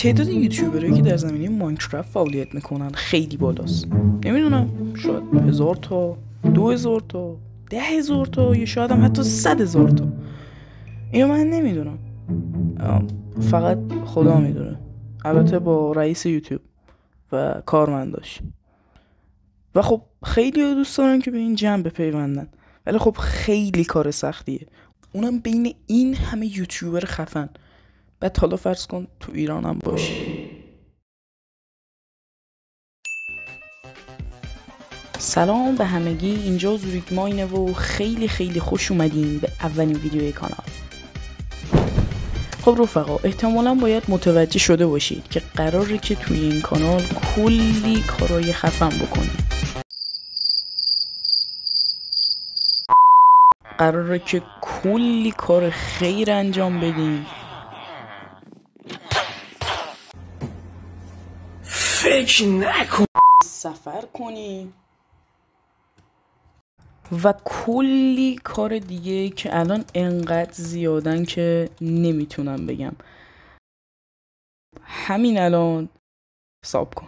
تعداد یوتیوبرایی که در زمینه ماینکرافت فعالیت میکنن خیلی بالاست. نمیدونم، شاید 1000 تا، 2000 تا، 10,000 تا، یا شاید هم حتی 100,000 تا. اینو من نمیدونم، فقط خدا میدونه. البته با رئیس یوتیوب و کارمنداش. و خب خیلی دوست دارن که به این جمع بپیوندن، ولی خب خیلی کار سختیه، اونم بین این همه یوتیوبر خفن. بعد حالا فرض کن تو ایران هم باشی. سلام به همگی، اینجا زوریگ ماینه و خیلی خیلی خوش اومدین به اولین ویدیوی کانال. خب رفقا، احتمالا باید متوجه شده باشید که قراره که توی این کانال کلی کارای خفن بکنیم. قراره که کلی کار خیر انجام بدیم، فکر نکن، سفر کنیم و کلی کار دیگه که الان انقدر زیادن که نمیتونم بگم. همین الان حساب کن.